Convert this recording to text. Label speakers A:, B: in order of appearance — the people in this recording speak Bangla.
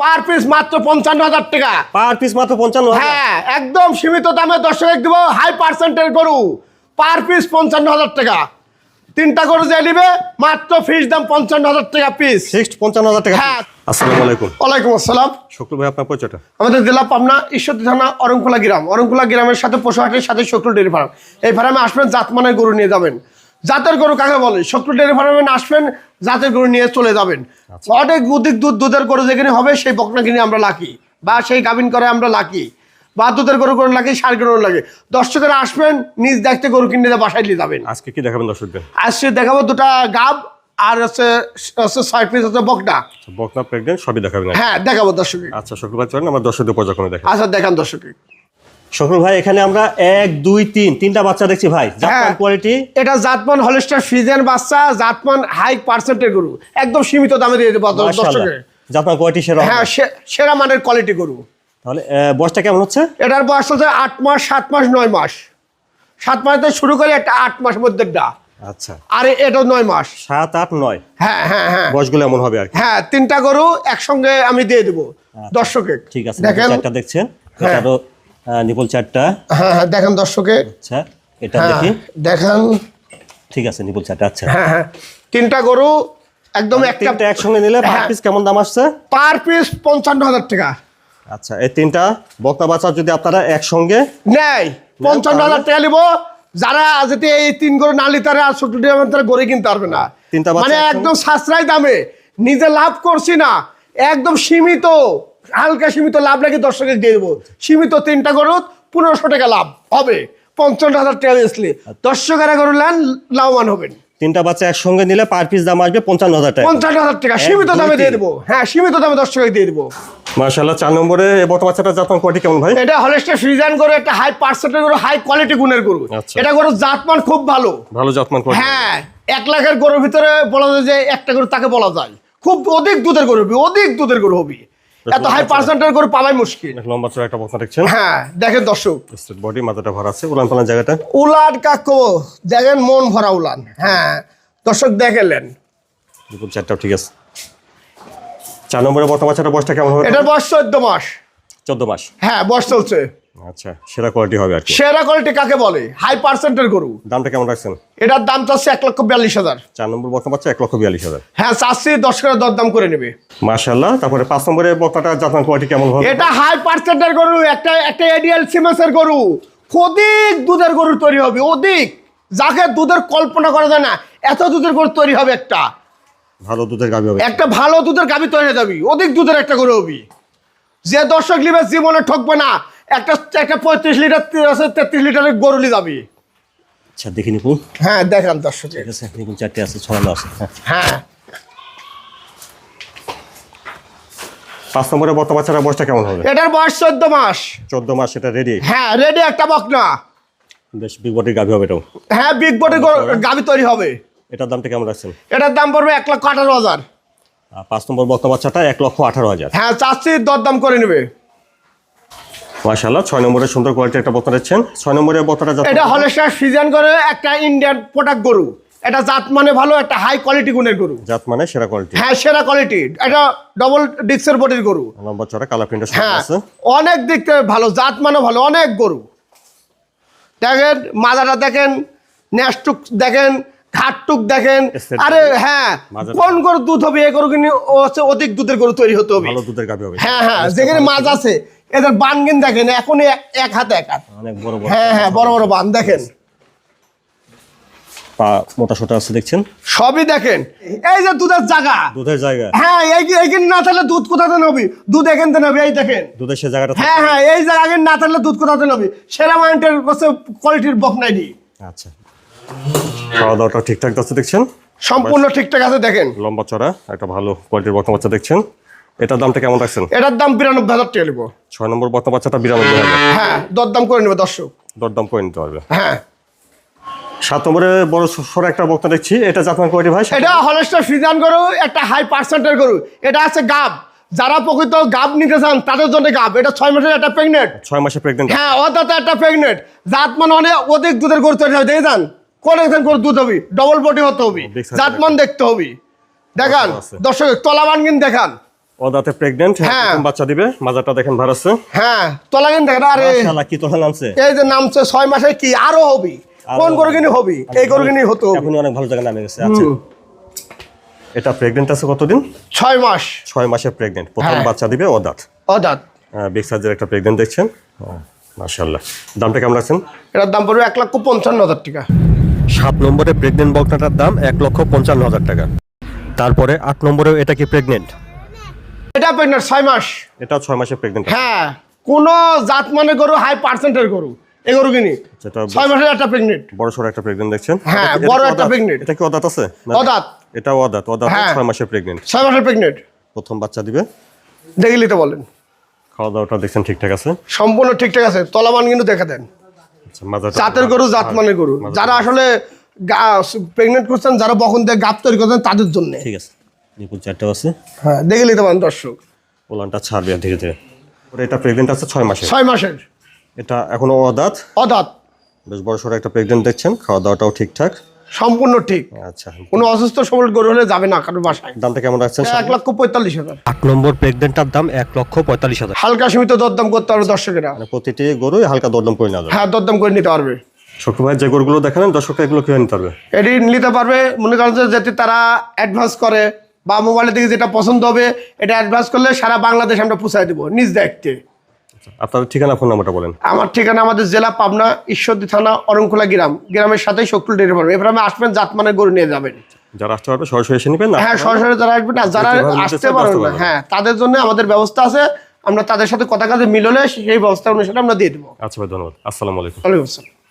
A: পার পিস মাত্র 55,000 টাকা।
B: পার পিস মাত্র 55,000?
A: হ্যাঁ, একদম সীমিত দামে দর্শক দিব, হাই পার্সেন্টের গরু, পার পিস 55,000 টাকা। 3টা গরু যে নিবে মাত্র ফিক্স দাম 55,000 টাকা পিস।
B: ফিক্সড 55,000 টাকা?
A: হ্যাঁ।
B: আসসালামু আলাইকুম।
A: ওয়ালাইকুম আসসালাম।
B: শুক্র ভাই, আপনার পরিচয়টা?
A: আমাদের জেলা পাবনা, ঈশ্বরদী থানা, অরংখোলা গ্রাম। অরংখোলা গ্রামের সাথে পশুহাটের সাথে শুক্র ডেয়ারি ফার্ম। এই ফার্মে আসবেন, জাতমানের গরু নিয়ে যাবেন। জাতের গরু কাকে বলে? শুক্র ডেয়ারি ফার্মে আসবেন, জাতের গরু নিয়ে চলে যাবেন। অনেক অধিক দুধের গরু যেখানে হবে সেই বকনা কিনে আমরা লাকি, বা সেই গাভিন করে আমরা লাকি, বা দুধের গরু করে লাগে, সার গরু লাগে। দর্শকেরা আসবেন, নিজ দেখতে গরু কিনে বাসায় নিয়ে যাবেন।
B: আজকে কি দেখাবেন দর্শকদের?
A: আজকে দেখাবো 2টা গাব আর হচ্ছে 6 পিস হচ্ছে বকনা।
B: বকনা প্রেগনেন্ট সবই দেখাবেন?
A: হ্যাঁ, দেখাবো দর্শক।
B: আচ্ছা শুক্র ভাই, চলেন আমরা দর্শকদের পর্যায়ক্রমে দেখাই।
A: আচ্ছা, দেখান দর্শক।
B: শুক্র ভাই, এখানে আমরা 1 2 3 তিনটা বাচ্চা দেখছি ভাই। জাতমান কোয়ালিটি?
A: এটা জাতমান হলস্টার ফ্রিজিয়ান বাচ্চা, জাতমান হাই পার্সেন্টের গরু, একদম সীমিত দামে দিয়ে দেবো দর্শককে।
B: জাতমান কোয়ালিটি সেরা?
A: হ্যাঁ, সেরা মানের কোয়ালিটি গরু।
B: তাহলে বয়সটা কেমন হচ্ছে?
A: এটার বয়স হচ্ছে 8 মাস, 7 মাস, 9 মাস। 7 মাস থেকে শুরু করে একটা 8 মাস মধ্যে।
B: আচ্ছা,
A: আর এটা 9 মাস।
B: 7 8 9?
A: হ্যাঁ হ্যাঁ হ্যাঁ,
B: বয়সগুলো এমন হবে আর কি।
A: হ্যাঁ, 3টা গরু একসঙ্গে আমি দিয়ে দেবো দর্শকে।
B: ঠিক আছে,
A: দেখেন।
B: চারটা দেখছেন?
A: হ্যাঁ।
B: এটারও নিপল 4টা।
A: হ্যাঁ হ্যাঁ, দেখেন দর্শকে।
B: আচ্ছা, এটা দেখি।
A: দেখেন।
B: ঠিক আছে, নিপল 4টা। আচ্ছা
A: হ্যাঁ হ্যাঁ, 3টা গরু একদম
B: একটা একসঙ্গে নিলে পার পিস কেমন দাম আসছে?
A: পার পিস 55,000 টাকা।
B: আচ্ছা, এই 3টা বকনা বাচ্চা যদি আপনারা একসঙ্গে
A: নেয় 55,000 টাকা নিব। যারা যদি এই 3 গরু না নিতে তারা ছোট তারা গড়ে কিনতে পারবে না।
B: 3টা বাচ্চা
A: মানে একদম সাশ্রয় দামে নিজে লাভ করছি না, একদম সীমিত, হালকা সীমিত লাভ রেখে দর্শকের দিয়ে দেবো। সীমিত 3টা গরু 1500 টাকা লাভ হবে। 55,000 টাকা বেচলে দর্শকেরা গরু নেন, লাভবান হবেন।
B: 3টা বাচ্চা একসঙ্গে নিলে পার পিস দাম আসবে 55,000 টাকা।
A: 50,000 টাকা সীমিত দামে দিয়ে দেবো। হ্যাঁ, সীমিত দামে দর্শকের দিয়ে দেবো।
B: মাশাআল্লাহ। 4 নম্বরে এই বকনা বাচ্চাটা জাতমান কোয়ালিটি কেমন ভাই?
A: এটা হলস্টার ফ্রিজিয়ান গরু, একটা হাই পার্সেন্টের গরু, হাই কোয়ালিটি গুণের গরু।
B: আচ্ছা।
A: এটা গরু জাতমান খুব ভালো।
B: ভালো জাতমান কোয়ালিটি?
A: হ্যাঁ, 1 লাখের গরুর ভিতরে বলা যায় যে একটা গরু তাকে বলা যায় খুব অধিক দুধের গরু হবে, অধিক দুধের গরু হবে। এত হাই পার্সেন্টের গরু পাওয়াই মুশকিল।
B: লম্বা চড়া একটা বকনা দেখছেন?
A: হ্যাঁ, দেখেন দর্শক,
B: স্ট্রেট বডি, মাথাটা ভরা আছে, উলান পালান জায়গাটা।
A: উলান কাকো দেখেন, মন ভরা উলান। হ্যাঁ দর্শক, দেখেন।
B: নিপল 4টাও ঠিক আছে। 4 নম্বরে বকনা বাচ্চাটার বয়সটা কেমন হবে?
A: এটার বয়স 14 মাস।
B: 14 মাস?
A: হ্যাঁ, বয়স চলছে।
B: আচ্ছা, সেরা কোয়ালিটি হবে আর কি।
A: সেরা কোয়ালিটি কাকে বলে? হাই পার্সেন্টের গরু।
B: দামটা কেমন রাখছেন?
A: এটার দাম চাচ্ছে 1,42,000।
B: 4 নম্বর বকনা বাচ্চা 1,42,000?
A: হ্যাঁ, চাচ্ছি দর্শকেরা দরদাম করে নেবে।
B: মাশাআল্লাহ। তারপরে 5 নম্বরে বকনাটা জাতমান কোয়ালিটি কেমন হবে?
A: এটা হাই পার্সেন্টের গরু, একটা এডিএল সিমেন্সের গরু, অধিক দুধের গরু তৈরি হবে, অধিক, যাকে দুধের কল্পনা করা যায় না, এত দুধের গরু তৈরি হবে।
B: ভালো দুধের গাভী হবে?
A: একটা ভালো দুধের গাভী তৈরি হয়ে যাবি, অধিক দুধের একটা গরু হবি, যে দর্শক লিবে জীবনে ঠকবে না। একটা 35 লিটার 33 লিটারের গরু নিয়ে যাবি।
B: আচ্ছা, দেখি নিপুল।
A: হ্যাঁ, দেখান দর্শক।
B: ঠিক আছে, নিপুল 4টে আছে, ছড়ানো আছে।
A: হ্যাঁ,
B: 5 নম্বরে বকনা বাচ্চাটার বয়সটা কেমন হবে?
A: এটার বয়স 14 মাস।
B: 14 মাস? এটা রেডি?
A: হ্যাঁ, রেডি একটা বকনা।
B: বেশ বিগ বডির গাভী হবে এটাও?
A: হ্যাঁ, বিগ বডির গাভী তৈরি হবে।
B: এটার দামটা কেমন রাখছেন?
A: এটার দাম পড়বে 1,18,000।
B: 5 নম্বর বকনা বাচ্চাটা 1,18,000?
A: হ্যাঁ, চাচ্ছি দরদাম করে নেবে।
B: মাশাআল্লাহ। 6 নম্বরে সুন্দর কোয়ালিটির একটা বকনা দিচ্ছেন। 6 নম্বরে বকনাটা
A: এটা হলস্টার ফ্রিজিয়ান করে, একটা ইন্ডিয়ান প্রোডাক্ট গরু। এটা জাত মানে ভালো, একটা হাই কোয়ালিটি গুণের গরু।
B: জাত মানে সেরা কোয়ালিটি?
A: হ্যাঁ, সেরা কোয়ালিটি। এটা ডবল ডিক্সের বডির গরু।
B: লম্বা চড়া, কালার প্রিন্টের সাথে
A: হ্যাঁ,
B: আছে।
A: অনেক দিক থেকে ভালো, জাত মানে ভালো, অনেক গরু। দেখেন মাজাটা দেখেন, নেস্টুক দেখেন, ঘাটটুক দেখেন। আরে হ্যাঁ, কোন গরু দুধ হবে এই গরু কিনে হচ্ছে অধিক দুধের গরু তৈরি হতে হবে,
B: ভালো দুধের গাভী হবে।
A: হ্যাঁ হ্যাঁ, যেখানে মাছ আছে এদের বানগিন দেখেন, এখন এক হাতে এক হাত।
B: অনেক বড় বড়।
A: হ্যাঁ হ্যাঁ, বড় বড় বান দেখেন,
B: পা মোটা সোটা আছে দেখছেন?
A: সবই দেখেন। এই যে দুধের জায়গা,
B: দুধের জায়গা?
A: হ্যাঁ, এইখানে না থাকলে দুধ কোথাতে নবি? দুধ এখান থেকে নবি, এই দেখেন
B: দুধের সে জায়গাটা।
A: হ্যাঁ হ্যাঁ, এই জায়গা আগে না থাকলে দুধ কোথাতে নবি? সেরা মাইন্ডের কোয়ালিটির বকনাই দি।
B: আচ্ছা, খাওয়া দাওয়াটা ঠিকঠাক আছে দেখছেন?
A: সম্পূর্ণ ঠিকঠাক আছে। দেখেন
B: লম্বা চড়া একটা ভালো কোয়ালিটির বকনা বাচ্চা দেখছেন। এটার দামটা কেমন রাখছেন?
A: এটার দাম 92,000 টাকা নেবো।
B: 6 নম্বর বকনা বাচ্চাটা 92,000?
A: হ্যাঁ, দরদাম করে নেবে দর্শক।
B: দরদাম করে নিতে পারবে।
A: হ্যাঁ,
B: 7 নম্বরে বড় সড়ো একটা বকনা দেখছি, এটা জাতমান কোয়ালিটি ভাই?
A: এটা হলস্টার ফ্রিজিয়ান গরু, একটা হাই পার্সেন্টের গরু। এটা আছে গাব, যারা প্রকৃত গাব নিতে চান তাদের জন্য গাব। এটা 6 মাসের একটা প্রেগনেন্ট।
B: 6 মাসে প্রেগনেন্ট?
A: হ্যাঁ, অর্থাৎ একটা প্রেগনেন্ট, জাতমান অনেক অধিক দুধের গরু তৈরি হবে। দেখে যান, কোন একজন গরু দুধ হবে, ডবল বডি হতে হবে, জাতমান দেখতে হবে। দেখান দর্শক, তলা বানগিন দেখান।
B: ও দাঁতে প্রেগনেন্ট,
A: হ্যাঁ।
B: বাচ্চা দিবে, মাজারটা দেখেন ভাড়াচ্ছে।
A: হ্যাঁ তোলা কিন্তু দেখেন, আরে
B: মাশাআল্লাহ কি তোলা নামছে।
A: এই যে নামছে 6 মাসে কি আরো হবি, কোন গরু কিনে হবি, এই গরু কিনে হতো
B: এখন অনেক ভালো জায়গায় নামে গেছে। আচ্ছা এটা প্রেগনেন্ট আছে কতদিন?
A: 6 মাস
B: 6 মাসের প্রেগনেন্ট, প্রথম
A: হ্যাঁ।
B: বাচ্চা দিবে, ও দাঁত।
A: অদাত।
B: বিগ সাইজের একটা প্রেগনেন্ট দেখছেন। মাশাআল্লাহ, দামটা কেমন রাখছেন?
A: এটার দাম পড়বে 1,55,000 টাকা।
B: 7 নম্বরে প্রেগনেন্ট বকনাটার দাম 1,55,000 টাকা। তারপরে 8 নম্বরেও এটা কি প্রেগনেন্ট?
A: এটা প্রেগনেন্ট 6 মাস।
B: এটা 6 মাসের প্রেগনেন্ট।
A: হ্যাঁ কোন জাত মানে গরু হাই পার্সেন্টের গরু, এই গরু কিনি
B: যেটা
A: 6 মাসের একটা প্রেগনেন্ট।
B: বড় সড় একটা প্রেগনেন্ট দেখছেন।
A: হ্যাঁ,
B: এটা কি
A: বড়
B: অদাঁত?
A: একটা pregnant।
B: এটা কি অদাঁত আছে?
A: অদাঁত।
B: এটা অদাঁত, অদাঁত
A: হ্যাঁ।
B: 6 মাসের প্রেগনেন্ট,
A: 6 মাসের প্রেগনেন্ট।
B: প্রথম বাচ্চা দিবে।
A: দেখে নিতে বলেন,
B: খাওয়া দাওয়াটা দেখছেন ঠিকঠাক আছে।
A: সম্পূর্ণ ঠিকঠাক আছে, তলামান কিন্তু দেখা দেন।
B: আচ্ছা, মাজারটা
A: জাতের গরু, জাত মানে গরু, যারা আসলে প্রেগনেন্ট করছেন, যারা বকন দিয়ে গাপ তৈরি করছেন তাদের জন্য।
B: ঠিক আছে, নিপুল চারটাও আছে।
A: হ্যাঁ দেখে নিতে পারেন দর্শক।
B: ওলানটা ছাড়বে ধীরে ধীরে। ওর এটা প্রেগনেন্ট আছে 6 মাসে।
A: 6 মাসের
B: এটা এখনো অদাঁত,
A: অদাঁত,
B: বেশ বড় সড় একটা প্রেগনেন্ট দেখছেন। খাওয়া দাওয়াটাও ঠিকঠাক।
A: সম্পূর্ণ ঠিক।
B: আচ্ছা,
A: কোনো অসুস্থ সবল গরু হলে যাবে না কারোর বাসায়।
B: দামটা কেমন রাখছেন?
A: 1,45,000।
B: 8 নম্বর প্রেগনেন্টটার দাম 1,45,000।
A: হালকা সীমিত দরদাম করতে পারবে দর্শকেরা।
B: মানে প্রতিটি গরুই হালকা দরদাম করে নেওয়া যাবে।
A: হ্যাঁ দরদাম করে নিতে পারবে।
B: ছোট্ট ভাই যে গরুগুলো দেখালেন দর্শকরা এগুলো কিনে নিতে পারবে।
A: এটি নিতে পারবে, মনে করেন যে যাতে তারা অ্যাডভান্স করে বা মোবাইলের দিকে যেটা পছন্দ হবে এটা অ্যাডভান্স করলে সারা বাংলাদেশ আমরা পৌঁছায় দেবো নিজ দায়িত্বে।
B: আপনাদের ঠিকানা, ফোন নাম্বারটা বলেন।
A: আমার ঠিকানা আমাদের জেলা পাবনা, ঈশ্বরদী থানা, অরণখোলা গ্রাম, গ্রামের সাথেই শকুল ডেয়ারি ফার্ম। এবার আমি আসবেন, জাত মানে গরু নিয়ে যাবেন।
B: যারা আসতে পারবে সরাসরি এসে নেবেন না?
A: হ্যাঁ সরাসরি যারা আসবেন না, যারা
B: যেভাবে নিতে
A: আসতে
B: চান,
A: পারবেন
B: আসতে
A: না,
B: পারবেন।
A: হ্যাঁ তাদের জন্য আমাদের ব্যবস্থা আছে। আমরা তাদের সাথে কথা কাজে মিললে সেই ব্যবস্থা অনুসারে আমরা দিয়ে দেবো।
B: আচ্ছা ভাই, ধন্যবাদ। আসসালামু আলাইকুম।
A: ওয়ালাইকুম আসসালাম।